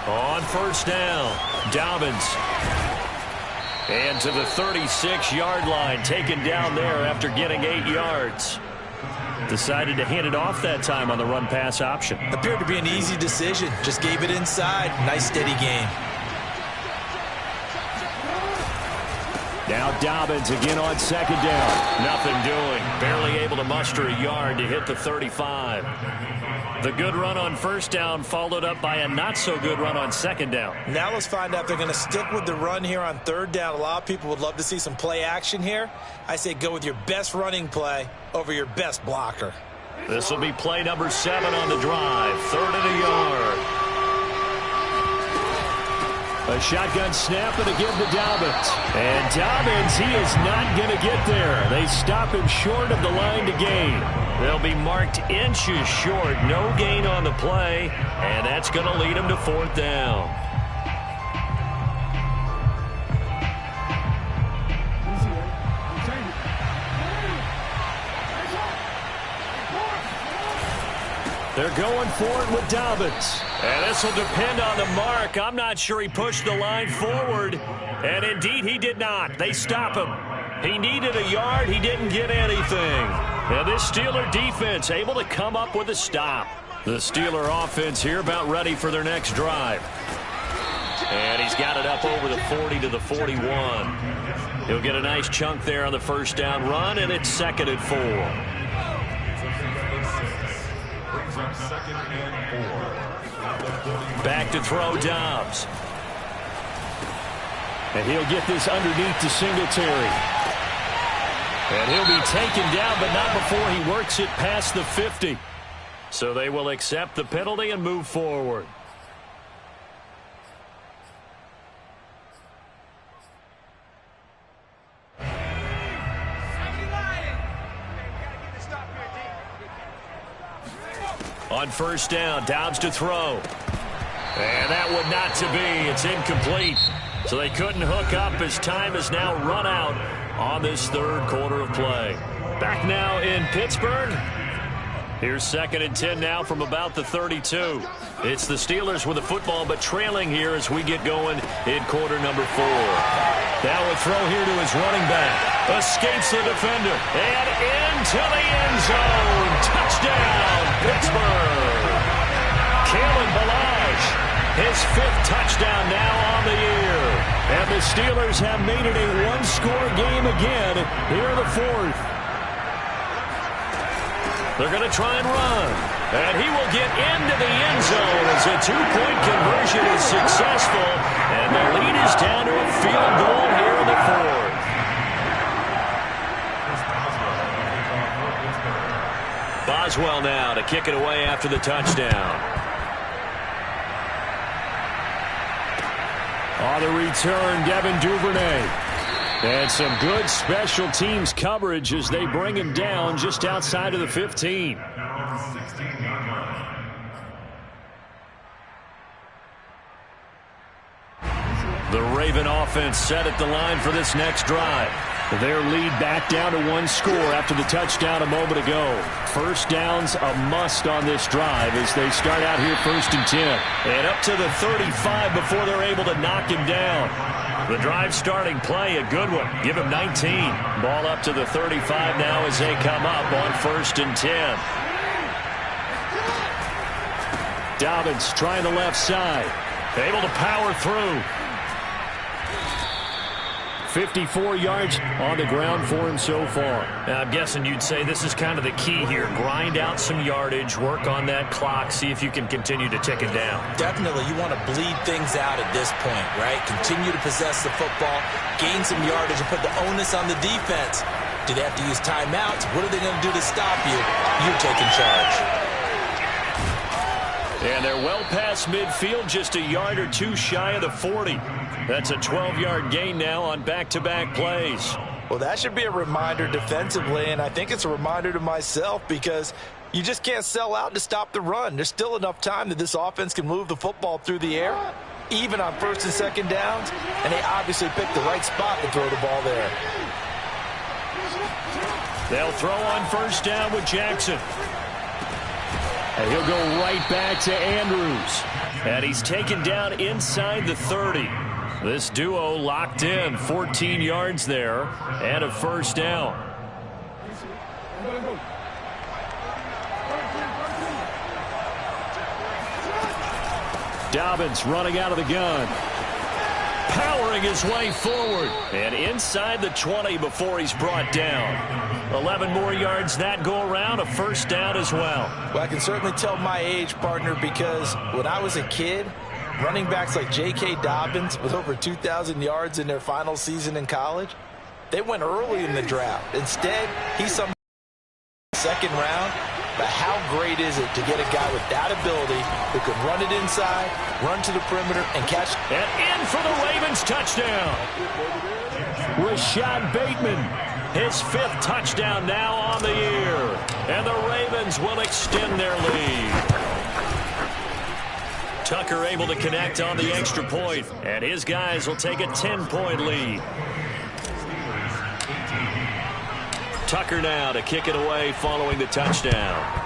On first down, Dobbins. And to the 36-yard line, taken down there after getting 8 yards. Decided to hand it off that time on the run-pass option. Appeared to be an easy decision. Just gave it inside. Nice, steady game. Now Dobbins again on second down. Nothing doing. Barely able to muster a yard to hit the 35. The good run on first down followed up by a not-so-good run on second down. Now let's find out if they're going to stick with the run here on third down. A lot of people would love to see some play action here. I say go with your best running play over your best blocker. This will be play number 7 on the drive. 3rd and a yard. A shotgun snap and a give to Dobbins. And Dobbins, he is not going to get there. They stop him short of the line to gain. They'll be marked inches short. No gain on the play. And that's going to lead him to 4th down. They're going for it with Dobbins. And this will depend on the mark. I'm not sure he pushed the line forward. And indeed, he did not. They stop him. He needed a yard. He didn't get anything. And this Steeler defense able to come up with a stop. The Steeler offense here about ready for their next drive. And he's got it up over the 40 to the 41. He'll get a nice chunk there on the first down run, and it's 2nd and 4. Back to throw Dobbs. And he'll get this underneath to Singletary. And he'll be taken down, but not before he works it past the 50. So they will accept the penalty and move forward. On first down, Dobbs to throw. And that would not to be. It's incomplete. So they couldn't hook up as time has now run out on this 3rd quarter of play. Back now in Pittsburgh. Here's 2nd and 10 now from about the 32. It's the Steelers with the football, but trailing here as we get going in quarter number 4. Now a throw here to his running back. Escapes the defender. And into the end zone. Touchdown, Pittsburgh. Kalen Ballage, his 5th touchdown now on the year. And the Steelers have made it a one-score game again here in the 4th. They're going to try and run. And he will get into the end zone as a 2-point conversion is successful. And the lead is down to a field goal here in the 4th. Boswell now to kick it away after the touchdown. On the return, Devin Duvernay. And some good special teams coverage as they bring him down just outside of the 15. The Raven offense set at the line for this next drive. Their lead back down to 1 score after the touchdown a moment ago. First down's a must on this drive as they start out here 1st and 10. And up to the 35 before they're able to knock him down. The drive starting play, a good one. Give him 19. Ball up to the 35 now as they come up on 1st and 10. Dobbins trying the left side. Able to power through. 54 yards on the ground for him so far. Now, I'm guessing you'd say this is kind of the key here. Grind out some yardage, work on that clock, see if you can continue to tick it down. Definitely. You want to bleed things out at this point, right? Continue to possess the football, gain some yardage, and put the onus on the defense. Do they have to use timeouts? What are they going to do to stop you? You're taking charge. And they're well past midfield, just a yard or 2 shy of the 40. That's a 12-yard gain now on back-to-back plays. Well, that should be a reminder defensively, and I think it's a reminder to myself because you just can't sell out to stop the run. There's still enough time that this offense can move the football through the air, even on 1st and 2nd downs, and they obviously picked the right spot to throw the ball there. They'll throw on 1st down with Jackson. And he'll go right back to Andrews. And he's taken down inside the 30. This duo locked in, 14 yards there, and a first down. Dobbins running out of the gun. Powering his way forward. And inside the 20 before he's brought down. 11 more yards that go around, a first down as well. Well, I can certainly tell my age, partner, because when I was a kid, running backs like J.K. Dobbins with over 2,000 yards in their final season in college, they went early in the draft. Instead, he's some second round. But how great is it to get a guy with that ability who can run it inside, run to the perimeter, and catch. And in for the Ravens touchdown. Rashad Bateman, his 5th touchdown now on the year. And the Ravens will extend their lead. Tucker able to connect on the extra point, and his guys will take a 10-point lead. Tucker now to kick it away following the touchdown.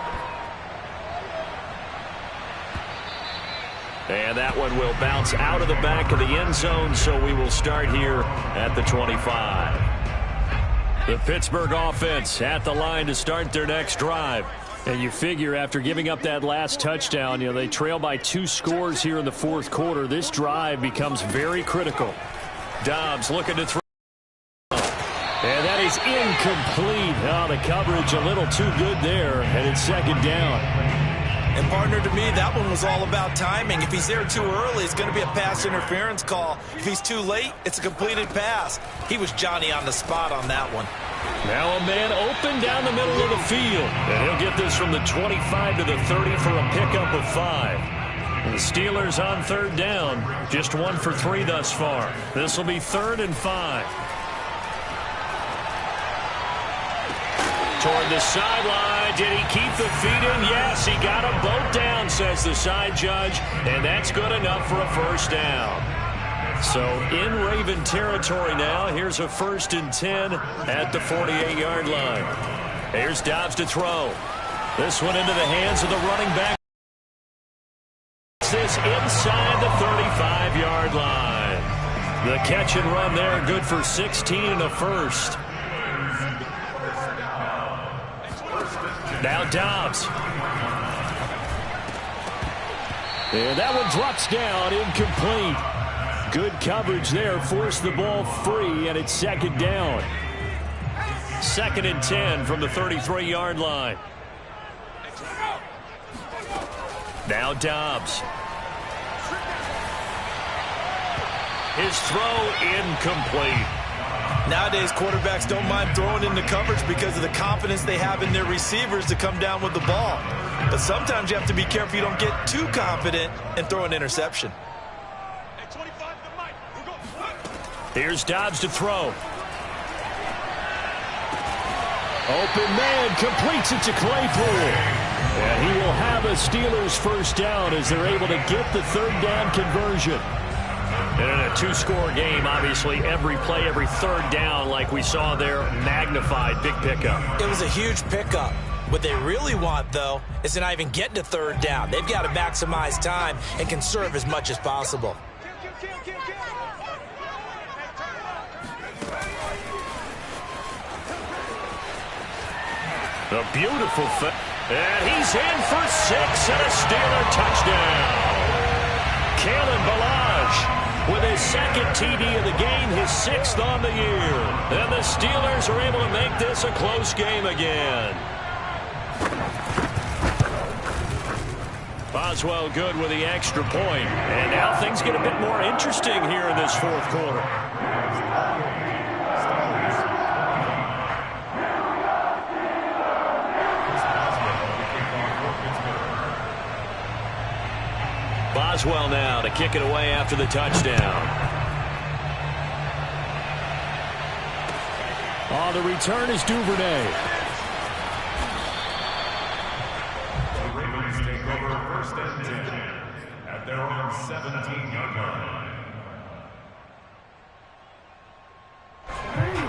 And that one will bounce out of the back of the end zone, so we will start here at the 25. The Pittsburgh offense at the line to start their next drive. And you figure after giving up that last touchdown, they trail by 2 scores here in the 4th quarter. This drive becomes very critical. Dobbs looking to throw. And that is incomplete. Oh, the coverage a little too good there, and it's second down. And, partner, to me, that one was all about timing. If he's there too early, it's going to be a pass interference call. If he's too late, it's a completed pass. He was Johnny on the spot on that one. Now a man open down the middle of the field. And he'll get this from the 25 to the 30 for a pickup of 5. The Steelers on 3rd down. Just 1 for 3 thus far. This will be 3rd and 5. Toward the sideline. Did he keep the feet in? Yes, he got them both down, says the side judge. And that's good enough for a first down. So in Raven territory now. Here's a 1st and 10 at the 48-yard line. Here's Dobbs to throw. This one into the hands of the running back. This inside the 35-yard line. The catch and run there, good for 16 and a first. Now Dobbs. And that one drops down, incomplete. Good coverage there, forced the ball free, and it's second down. 2nd and 10 from the 33-yard line. Now Dobbs. His throw incomplete. Nowadays, quarterbacks don't mind throwing into coverage because of the confidence they have in their receivers to come down with the ball. But sometimes you have to be careful you don't get too confident and throw an interception. Here's Dobbs to throw. Open man, completes it to Claypool. And he will have a Steelers first down as they're able to get the 3rd down conversion. And in a 2-score game, obviously, every play, every 3rd down, like we saw there, magnified, big pickup. It was a huge pickup. What they really want, though, is to not even get to 3rd down. They've got to maximize time and conserve as much as possible. A beautiful fit. And he's in for 6 and a Steeler touchdown. Kalen Ballage with his 2nd TD of the game, his 6th on the year. And the Steelers are able to make this a close game again. Boswell good with the extra point. And now things get a bit more interesting here in this 4th quarter. Boswell now to kick it away after the touchdown. On the return is Duvernay. The Ravens take over 1st and 10 at their own 17-yard line.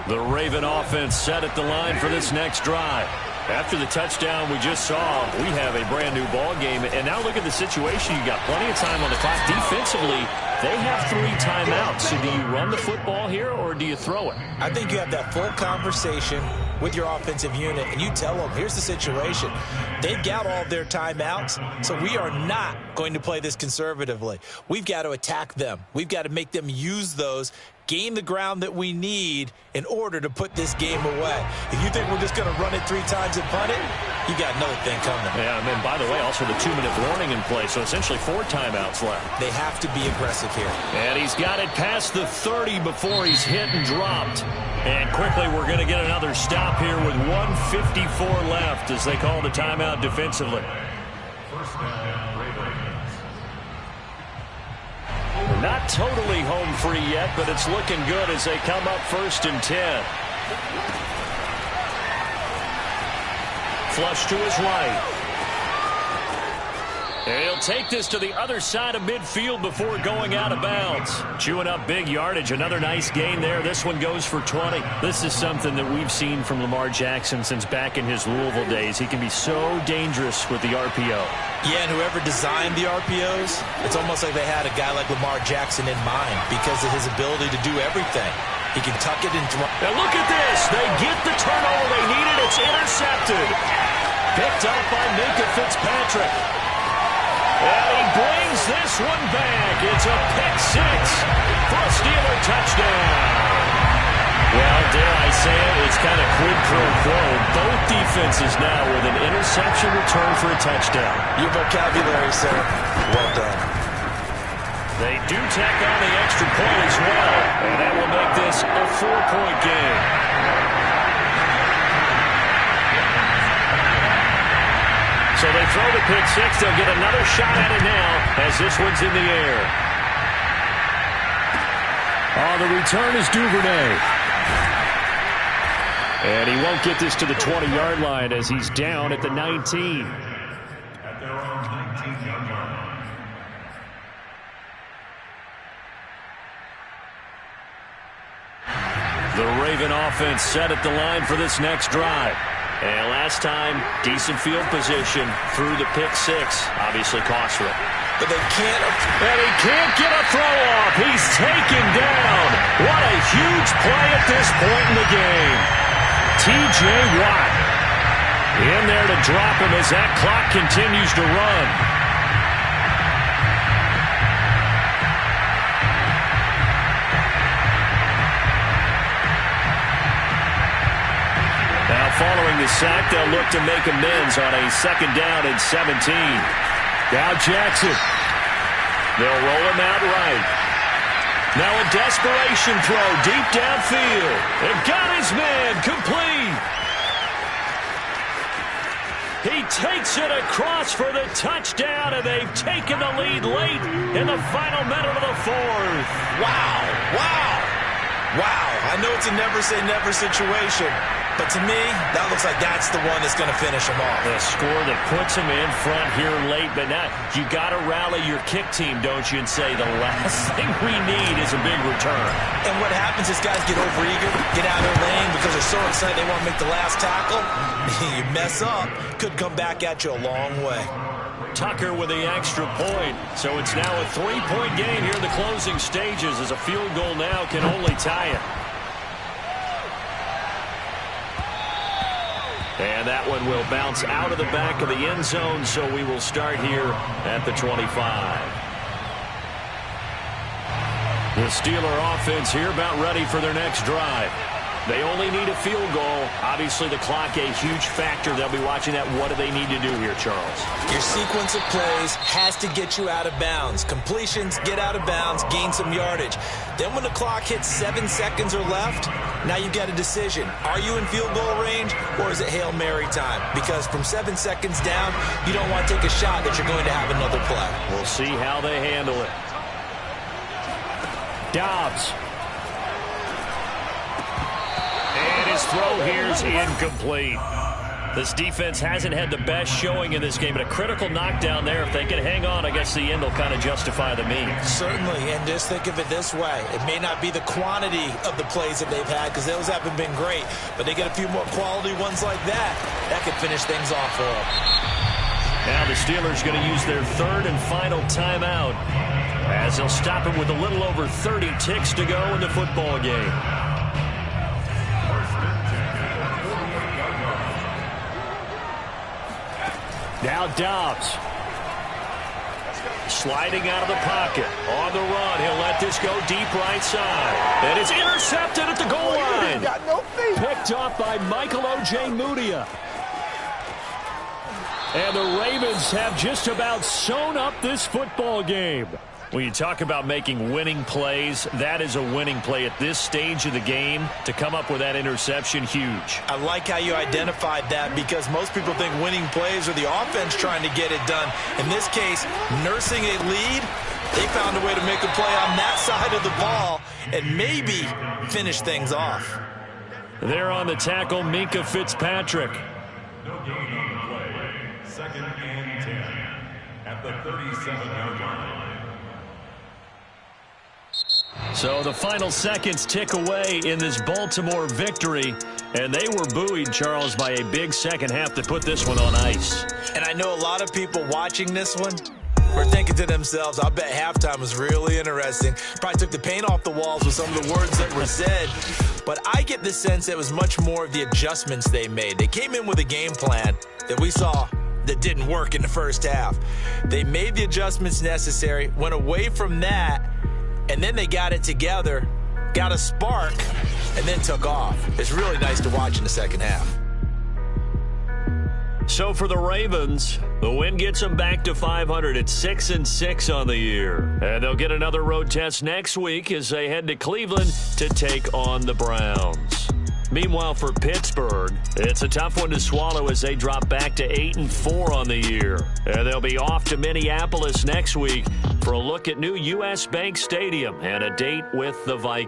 The Raven offense set at the line for this next drive. After the touchdown we just saw, we have a brand new ball game. And now look at the situation. You got plenty of time on the clock. Defensively, they have 3 timeouts. So do you run the football here or do you throw it? I think you have that full conversation with your offensive unit, and you tell them, here's the situation. They've got all their timeouts, so we are not going to play this conservatively. We've got to attack them. We've got to make them use those, gain the ground that we need in order to put this game away. If you think we're just going to run it 3 times and punt it, you got another thing coming. Yeah, and then, by the way, also the 2-minute warning in play, so essentially 4 timeouts left. They have to be aggressive here. And he's got it past the 30 before he's hit and dropped. And quickly we're going to get another stop here with 1:54 left as they call the timeout defensively. First down, Ravens. We're not totally home free yet, but it's looking good as they come up 1st and 10. Flush to his right. And he'll take this to the other side of midfield before going out of bounds. Chewing up big yardage. Another nice gain there. This one goes for 20. This is something that we've seen from Lamar Jackson since back in his Louisville days. He can be so dangerous with the RPO. Yeah, and whoever designed the RPOs, it's almost like they had a guy like Lamar Jackson in mind because of his ability to do everything. He can tuck it and throw. Now look at this. They get the turnover they needed. It's intercepted. Picked up by Minka Fitzpatrick. And he brings this one back. It's a pick 6 for a Steeler touchdown. Well, dare I say it, it's kind of quid pro quo. Both defenses now with an interception return for a touchdown. Your vocabulary, sir. Well done. They do tack on the extra point as well, and that will make this a 4-point game. So they throw the pick 6. They'll get another shot at it now as this one's in the air. Oh, the return is Duvernay. And he won't get this to the 20-yard line as he's down at the 19. At their own 19-yard line. The Raven offense set at the line for this next drive. And last time, decent field position through the pick 6. Obviously costly. But they can't. And he can't get a throw off. He's taken down. What a huge play at this point in the game. T.J. Watt in there to drop him as that clock continues to run. Now following the sack, they'll look to make amends on a 2nd down and 17. Now Jackson. They'll roll him out right. Now a desperation throw deep downfield. And got his man complete. He takes it across for the touchdown, and they've taken the lead late in the final minute of the 4th. Wow. Wow. Wow. I know it's a never-say-never situation, but to me, that looks like that's the one that's going to finish him off. The score that puts him in front here late, but now you got to rally your kick team, don't you, and say the last thing we need is a big return. And what happens is guys get overeager, get out of their lane because they're so excited they want to make the last tackle. You mess up, could come back at you a long way. Tucker with the extra point. So it's now a 3-point game here in the closing stages as a field goal now can only tie it. And that one will bounce out of the back of the end zone, so we will start here at the 25. The Steeler offense here about ready for their next drive. They only need a field goal. Obviously, the clock a huge factor. They'll be watching that. What do they need to do here, Charles? Your sequence of plays has to get you out of bounds. Completions, get out of bounds, gain some yardage. Then when the clock hits 7 seconds or left, now you've got a decision. Are you in field goal range, or is it Hail Mary time? Because from 7 seconds down, you don't want to take a shot that you're going to have another play. We'll see how they handle it. Dobbs. And his throw here is incomplete. This defense hasn't had the best showing in this game, but a critical knockdown there. If they can hang on, I guess the end will kind of justify the means. Certainly, and just think of it this way. It may not be the quantity of the plays that they've had because those haven't been great, but they get a few more quality ones like that. That could finish things off for them. Now the Steelers going to use their third and final timeout as they'll stop it with a little over 30 ticks to go in the football game. Now Dobbs. Sliding out of the pocket. On the run. He'll let this go deep right side. And it's intercepted at the goal line. Got no feet. Picked off by Michael O.J. Mudia. And the Ravens have just about sewn up this football game. When you talk about making winning plays, that is a winning play at this stage of the game. To come up with that interception, huge. I like how you identified that because most people think winning plays are the offense trying to get it done. In this case, nursing a lead, they found a way to make a play on that side of the ball and maybe finish things off. There on the tackle, Minkah Fitzpatrick. No gain on the play. 2nd and 10 at the 37-yard line. So the final seconds tick away in this Baltimore victory, and they were buoyed, Charles, by a big second half that put this one on ice. And I know a lot of people watching this one were thinking to themselves, I bet halftime was really interesting. Probably took the paint off the walls with some of the words that were said. But I get the sense it was much more of the adjustments they made. They came in with a game plan that we saw that didn't work in the first half. They made the adjustments necessary, went away from that, and then they got it together, got a spark, and then took off. It's really nice to watch in the second half. So for the Ravens, the win gets them back to 500 at 6-6 on the year. And they'll get another road test next week as they head to Cleveland to take on the Browns. Meanwhile, for Pittsburgh, it's a tough one to swallow as they drop back to 8-4 on the year. And they'll be off to Minneapolis next week for a look at new U.S. Bank Stadium and a date with the Vikings.